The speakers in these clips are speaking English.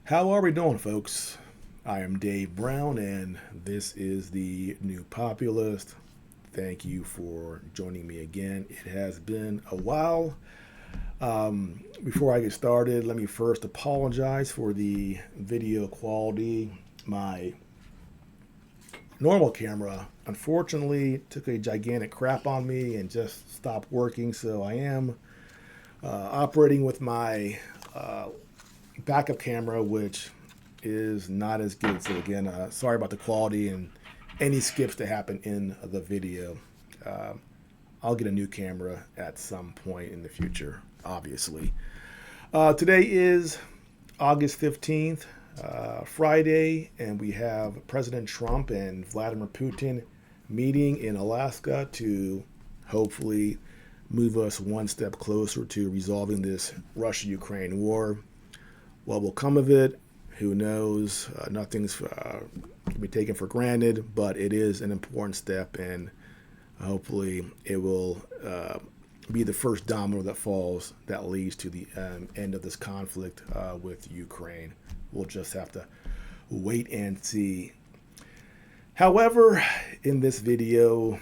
How are we doing, folks? I am Dave Brown, and this is the New Populist. Thank you for joining me again. It has been a while. Before I get started, let me first apologize for the video quality. My normal camera, unfortunately, took a gigantic crap on me and just stopped working, so I am operating with my backup camera, which is not as good. So again, sorry about the quality and any skips that happen in the video. Uh, I'll get a new camera at some point in the future, obviously. Today is August 15th, Friday, and we have President Trump and Vladimir Putin meeting in Alaska to hopefully move us one step closer to resolving this Russia-Ukraine war. What will come of it? Who knows? Nothing's can be taken for granted, but it is an important step, and hopefully it will be the first domino that falls that leads to the end of this conflict with Ukraine. We'll just have to wait and see. However, in this video,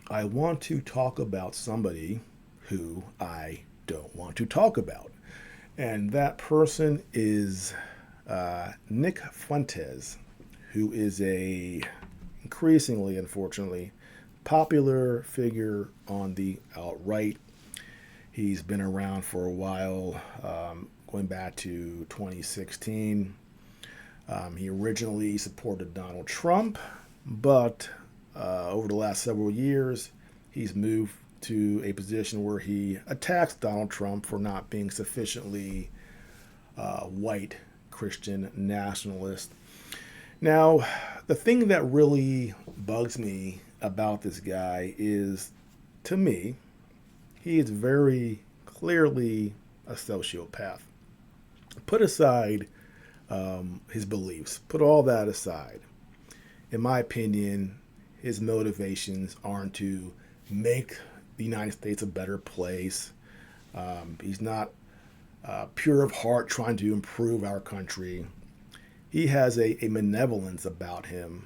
I want to talk about somebody who I don't want to talk about. And that person is Nick Fuentes, who is a increasingly, unfortunately, popular figure on the alt-right. He's been around for a while, going back to 2016. He originally supported Donald Trump, but over the last several years, he's moved to a position where he attacks Donald Trump for not being sufficiently white Christian nationalist. Now, the thing that really bugs me about this guy is, to me, he is very clearly a sociopath. Put aside his beliefs, put all that aside. In my opinion, his motivations aren't to make the United States a better place. He's not pure of heart trying to improve our country. He has a malevolence about him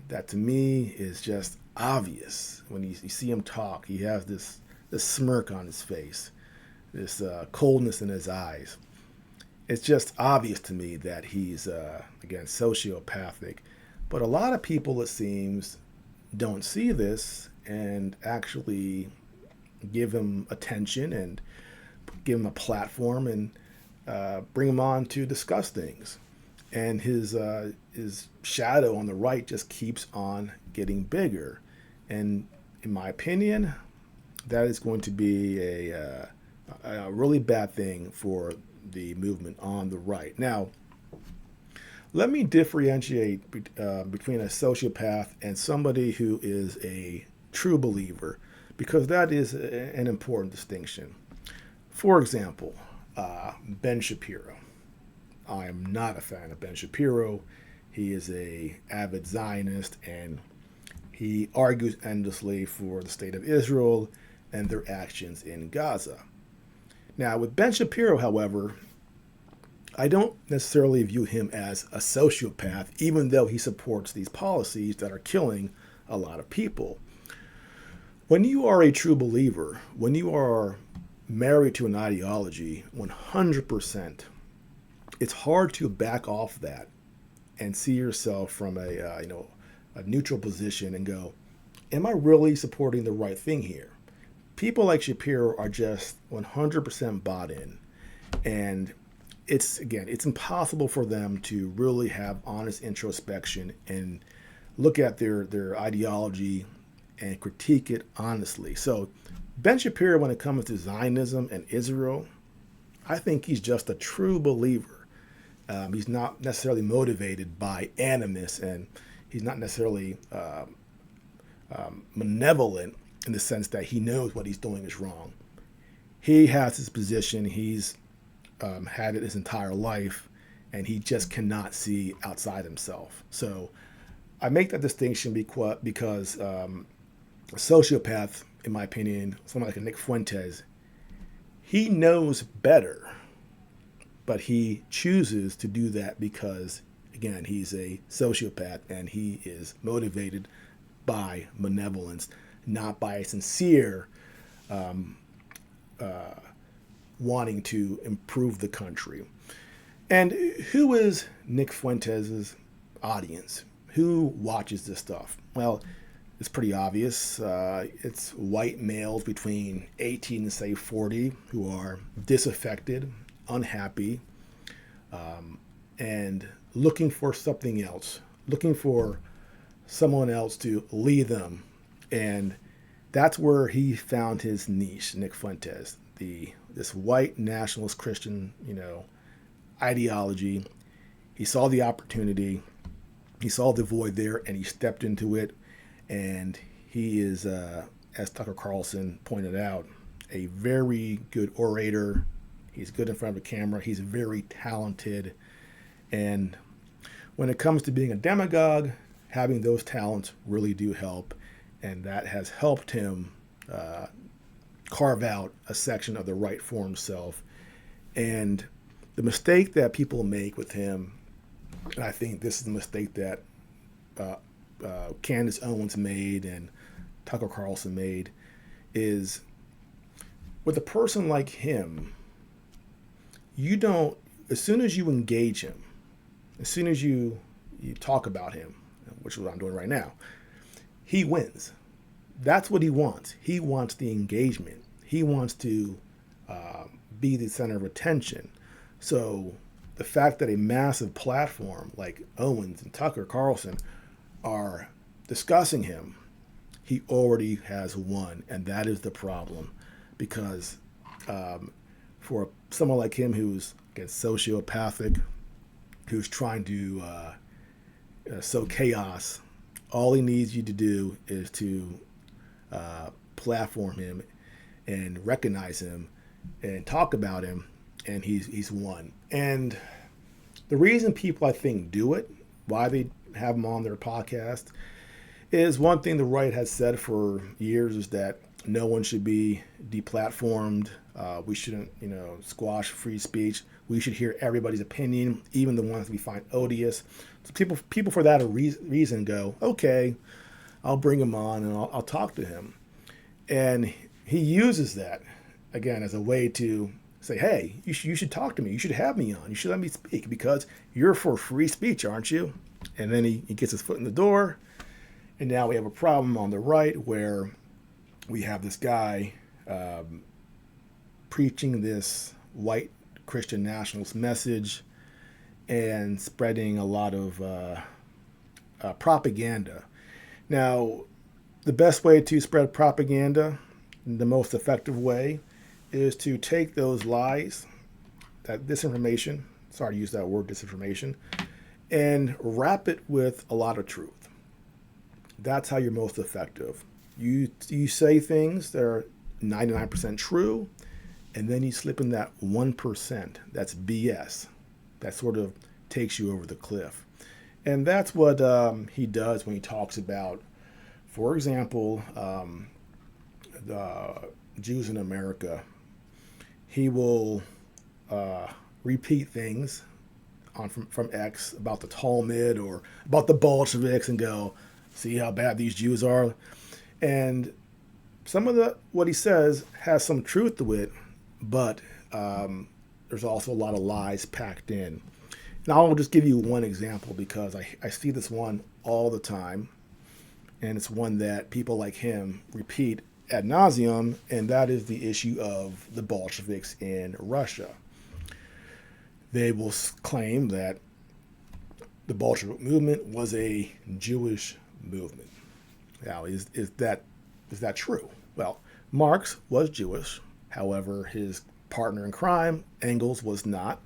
that to me is just obvious. When you see him talk, he has this smirk on his face, this coldness in his eyes. It's just obvious to me that he's, again, sociopathic. But a lot of people, it seems, don't see this and actually give him attention and give him a platform and bring him on to discuss things. And his shadow on the right just keeps on getting bigger. And in my opinion, that is going to be a really bad thing for the movement on the right. Now, let me differentiate between a sociopath and somebody who is a true believer, because that is an important distinction. For example, Ben Shapiro. I am not a fan of Ben Shapiro. He is a avid Zionist, and he argues endlessly for the state of Israel and their actions in Gaza. Now, with Ben Shapiro, however, I don't necessarily view him as a sociopath, even though he supports these policies that are killing a lot of people. When you are a true believer, when you are married to an ideology 100%, it's hard to back off that and see yourself from a neutral position and go, am I really supporting the right thing here? People like Shapiro are just 100% bought in, and it's impossible for them to really have honest introspection and look at their ideology and critique it honestly. So Ben Shapiro, when it comes to Zionism and Israel, I think he's just a true believer. He's not necessarily motivated by animus, and he's not necessarily malevolent in the sense that he knows what he's doing is wrong. He has his position. He's had it his entire life, and he just cannot see outside himself. So I make that distinction because a sociopath, in my opinion, someone like a Nick Fuentes, he knows better but he chooses to do that because, again, he's a sociopath and he is motivated by malevolence, not by a sincere wanting to improve the country. And who is Nick Fuentes' audience? Who watches this stuff? Well, it's pretty obvious. It's white males between 18 and say 40 who are disaffected, unhappy, and looking for something else, looking for someone else to lead them. And that's where he found his niche, Nick Fuentes, this white nationalist Christian, ideology. He saw the opportunity, he saw the void there, and he stepped into it. And he is, as Tucker Carlson pointed out, a very good orator. He's good in front of a camera. He's very talented. And when it comes to being a demagogue, having those talents really do help. And that has helped him carve out a section of the right for himself. And the mistake that people make with him, and I think this is the mistake that Candace Owens made and Tucker Carlson made, is with a person like him, you don't, as soon as you engage him, as soon as you talk about him, which is what I'm doing right now, he wins. That's what he wants. He wants the engagement. He wants to be the center of attention. So the fact that a massive platform like Owens and Tucker Carlson are discussing him, he already has won. And that is the problem, because for someone like him who's sociopathic, who's trying to sow chaos, all he needs you to do is to platform him and recognize him and talk about him, and he's won. And the reason people, I think, do it, why they have him on their podcast, is one thing the right has said for years is that no one should be deplatformed. We shouldn't, squash free speech. We should hear everybody's opinion, even the ones we find odious. So people for that reason go, okay, I'll bring him on and I'll talk to him. And he uses that, again, as a way to say, hey, you should talk to me. You should have me on. You should let me speak because you're for free speech, aren't you? And then he gets his foot in the door. And now we have a problem on the right where we have this guy preaching this white Christian nationalist message and spreading a lot of propaganda. Now, the best way to spread propaganda, the most effective way, is to take those lies, that disinformation, sorry to use that word, disinformation, and wrap it with a lot of truth. That's how you're most effective. You say things that are 99% true, and then you slip in that 1%. That's BS. That sort of takes you over the cliff. And that's what he does when he talks about, for example, the Jews in America. He will repeat things from X about the Talmud or about the Bolsheviks and go, see how bad these Jews are. And some of what he says has some truth to it, but there's also a lot of lies packed in. Now I'll just give you one example because I see this one all the time, and it's one that people like him repeat ad nauseum, and that is the issue of the Bolsheviks in Russia. They will claim that the Bolshevik movement was a Jewish movement. Now, is that true? Well, Marx was Jewish. However, his partner in crime, Engels, was not.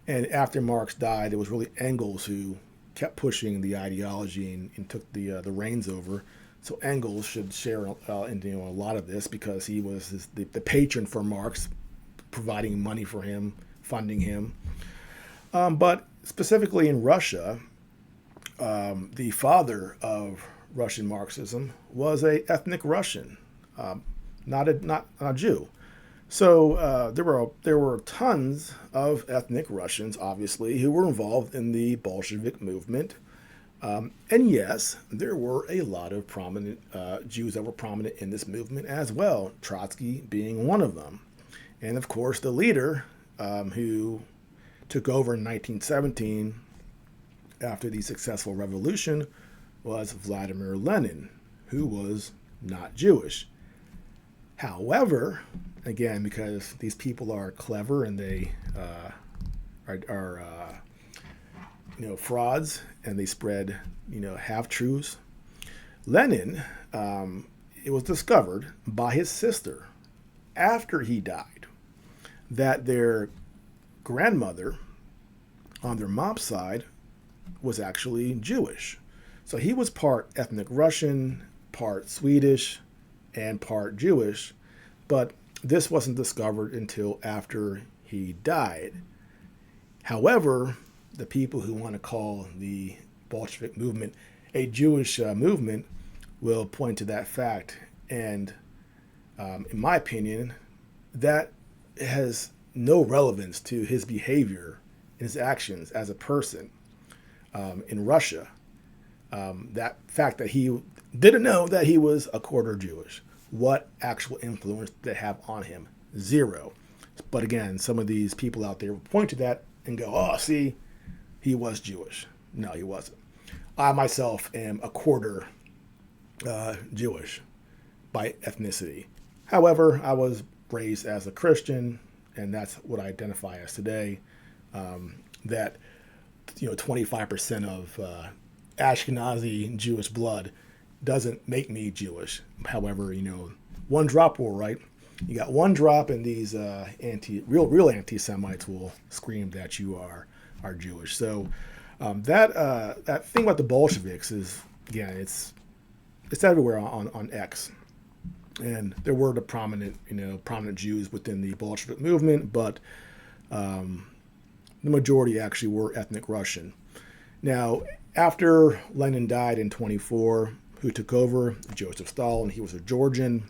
And after Marx died, it was really Engels who kept pushing the ideology and took the reins over. So Engels should share in a lot of this because he was the patron for Marx, providing money for him, funding him. But specifically in Russia, the father of Russian Marxism was an ethnic Russian, not a Jew. So there were tons of ethnic Russians, obviously, who were involved in the Bolshevik movement. And yes, there were a lot of prominent Jews that were prominent in this movement as well, Trotsky being one of them. And of course, the leader who took over in 1917 after the successful revolution was Vladimir Lenin, who was not Jewish. However, again, because these people are clever and they are frauds and they spread half truths. Lenin, it was discovered by his sister after he died that their grandmother on their mom's side was actually Jewish. So he was part ethnic Russian, part Swedish, and part Jewish, but this wasn't discovered until after he died. However, the people who want to call the Bolshevik movement a Jewish movement will point to that fact. And in my opinion, that has no relevance to his behavior, his actions as a person in Russia. That fact that he didn't know that he was a quarter Jewish. What actual influence did it have on him? Zero. But again, some of these people out there will point to that and go, oh, see, he was Jewish. No, he wasn't. I myself am a quarter Jewish by ethnicity. However, I was raised as a Christian, and that's what I identify as today. That 25% of Ashkenazi Jewish blood doesn't make me Jewish. However, one drop will, right? You got one drop, and these real anti-Semites will scream that you are Jewish. So that thing about the Bolsheviks is, again, it's everywhere on X, and there were the prominent Jews within the Bolshevik movement, but the majority actually were ethnic Russian. Now, after Lenin died in 1924, who took over? Joseph Stalin. He was a Georgian.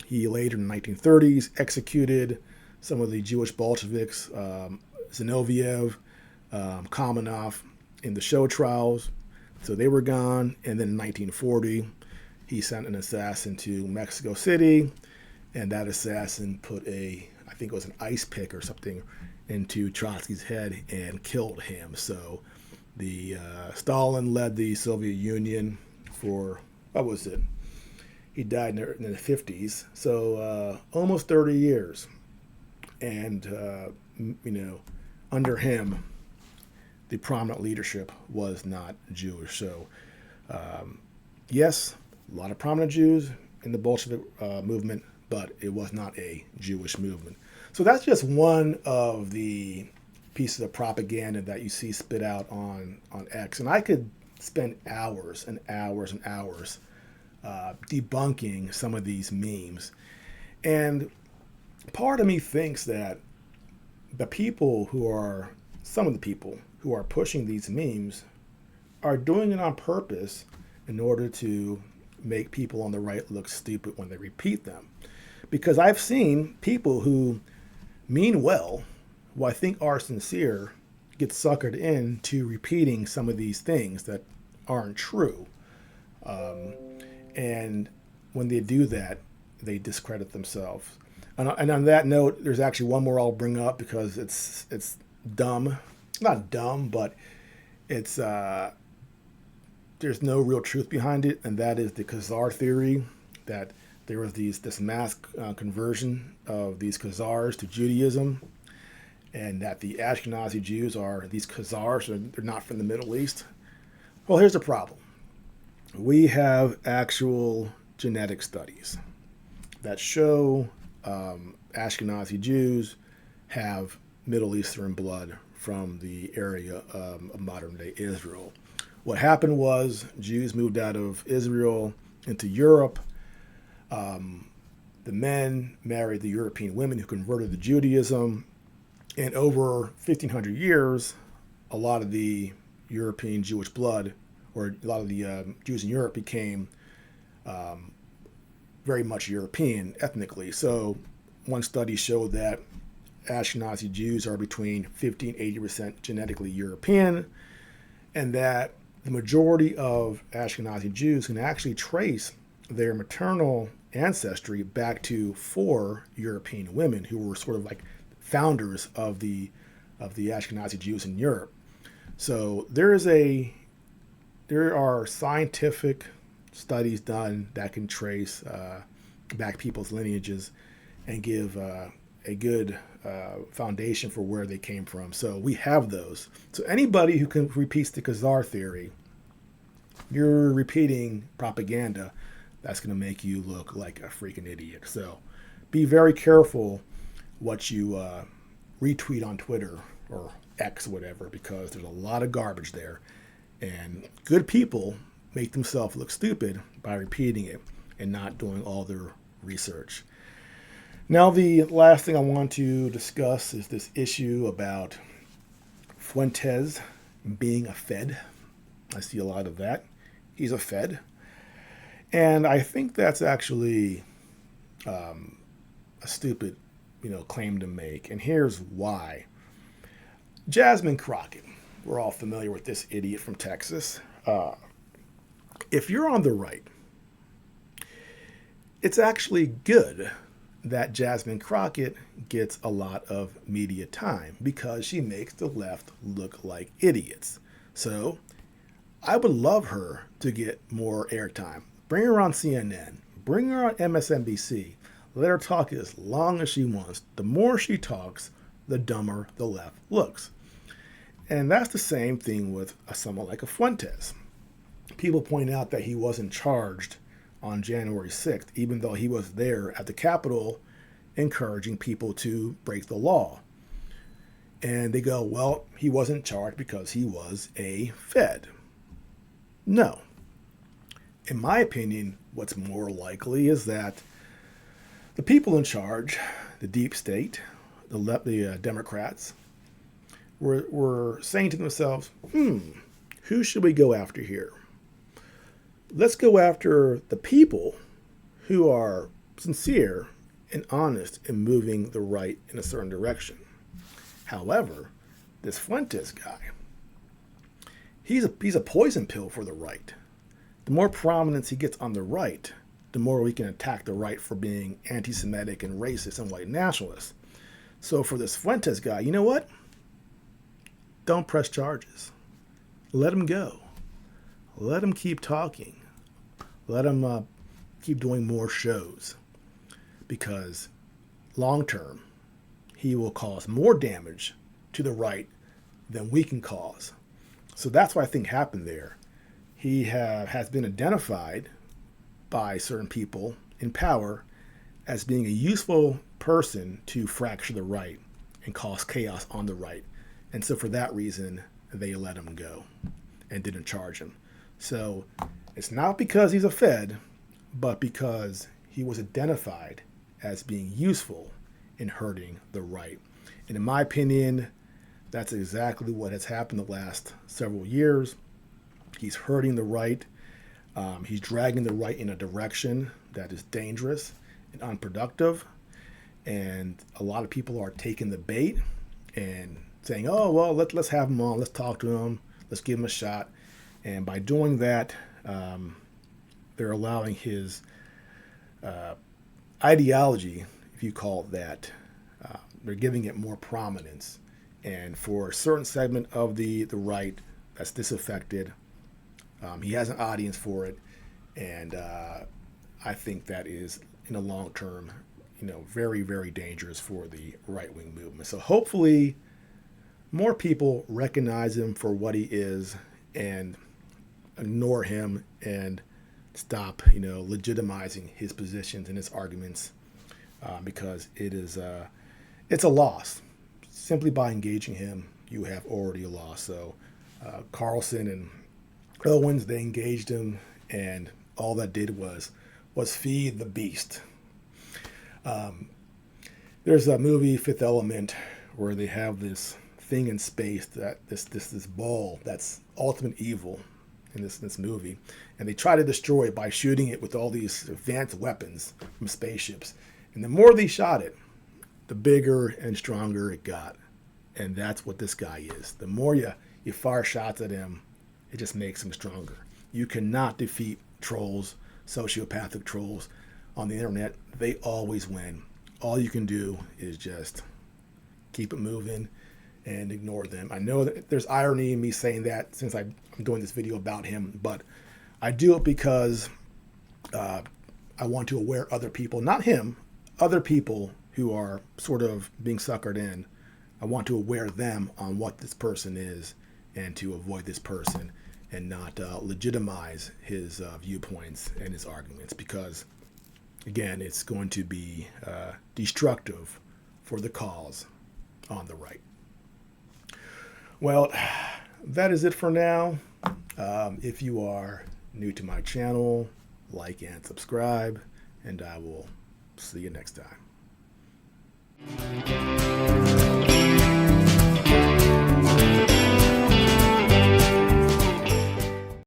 He later in the 1930s executed some of the Jewish Bolsheviks, Zinoviev, Kamenev, in the show trials. So they were gone. And then in 1940, he sent an assassin to Mexico City, and that assassin put I think it was an ice pick or something, into Trotsky's head and killed him. So the Stalin led the Soviet Union for, what was it? He died in the 50s, so almost 30 years. And, under him, the prominent leadership was not Jewish. So, yes, a lot of prominent Jews in the Bolshevik movement, but it was not a Jewish movement. So that's just one of the pieces of propaganda that you see spit out on X. And I could spend hours and hours and hours debunking some of these memes. And part of me thinks that some of the people who are pushing these memes are doing it on purpose in order to make people on the right look stupid when they repeat them. Because I've seen people who mean well, who I think are sincere, get suckered into repeating some of these things that aren't true. And when they do that, they discredit themselves. And on that note, there's actually one more I'll bring up because it's dumb. Not dumb, but it's there's no real truth behind it, and that is the Khazar theory, that there was this mass conversion of these Khazars to Judaism, and that the Ashkenazi Jews are these Khazars, they're not from the Middle East. Well, here's the problem. We have actual genetic studies that show Ashkenazi Jews have Middle Eastern blood from the area of modern-day Israel. What happened was Jews moved out of Israel into Europe. The men married the European women who converted to Judaism. And over 1,500 years, a lot of the European Jewish blood, or a lot of the Jews in Europe, became very much European ethnically. So one study showed that Ashkenazi Jews are between 50 and 80% genetically European, and that the majority of Ashkenazi Jews can actually trace their maternal ancestry back to 4 European women who were sort of like founders of the Ashkenazi Jews in Europe. So there are scientific studies done that can trace back people's lineages and give a good foundation for where they came from. So we have those. So anybody who can repeat the Khazar theory, you're repeating propaganda that's going to make you look like a freaking idiot. So be very careful what you retweet on Twitter or X, whatever, because there's a lot of garbage there. And good people make themselves look stupid by repeating it and not doing all their research. Now, the last thing I want to discuss is this issue about Fuentes being a Fed. I see a lot of that. He's a Fed. And I think that's actually a stupid, claim to make. And here's why. Jasmine Crockett. We're all familiar with this idiot from Texas. If you're on the right, it's actually good that Jasmine Crockett gets a lot of media time because she makes the left look like idiots. So I would love her to get more airtime. Bring her on CNN. Bring her on MSNBC. Let her talk as long as she wants. The more she talks, the dumber the left looks. And that's the same thing with someone like a Fuentes. People point out that he wasn't charged on January 6th, even though he was there at the Capitol encouraging people to break the law. And they go, well, he wasn't charged because he was a Fed. No. In my opinion, what's more likely is that the people in charge, the deep state, the Democrats, were saying to themselves, who should we go after here? Let's go after the people who are sincere and honest in moving the right in a certain direction. However, this Fuentes guy, he's a poison pill for the right. The more prominence he gets on the right, the more we can attack the right for being anti-Semitic and racist and white nationalist. So for this Fuentes guy, you know what? Don't press charges. Let him go. Let him keep talking. Let him keep doing more shows. Because long term, he will cause more damage to the right than we can cause. So that's what I think happened there. He has been identified by certain people in power as being a useful person to fracture the right and cause chaos on the right. And so for that reason, they let him go and didn't charge him. So it's not because he's a Fed, but because he was identified as being useful in hurting the right. And in my opinion, that's exactly what has happened the last several years. He's hurting the right. He's dragging the right in a direction that is dangerous and unproductive. And a lot of people are taking the bait and saying, oh, well, let's have him on. Let's talk to him. Let's give him a shot. And by doing that, they're allowing his ideology, if you call it that, they're giving it more prominence. And for a certain segment of the right that's disaffected, he has an audience for it. And I think that is, in the long term, very, very dangerous for the right-wing movement. So hopefully more people recognize him for what he is and ignore him and stop, legitimizing his positions and his arguments, because it's a loss. Simply by engaging him, you have already lost. So Carlson and Owens, they engaged him, and all that did was feed the beast. There's a movie, Fifth Element, where they have this thing in space, that this ball that's ultimate evil in this movie, and they try to destroy it by shooting it with all these advanced weapons from spaceships. And the more they shot it, the bigger and stronger it got. And that's what this guy is. The more you fire shots at him, it just makes him stronger. You cannot defeat trolls, sociopathic trolls on the internet. They always win. All you can do is just keep it moving and ignore them. I know that there's irony in me saying that since I'm doing this video about him, but I do it because I want to aware other people, not him, other people who are sort of being suckered in. I want to aware them on what this person is and to avoid this person and not legitimize his viewpoints and his arguments, because, again, it's going to be destructive for the cause on the right. Well, that is it for now. If you are new to my channel, like and subscribe, and I will see you next time.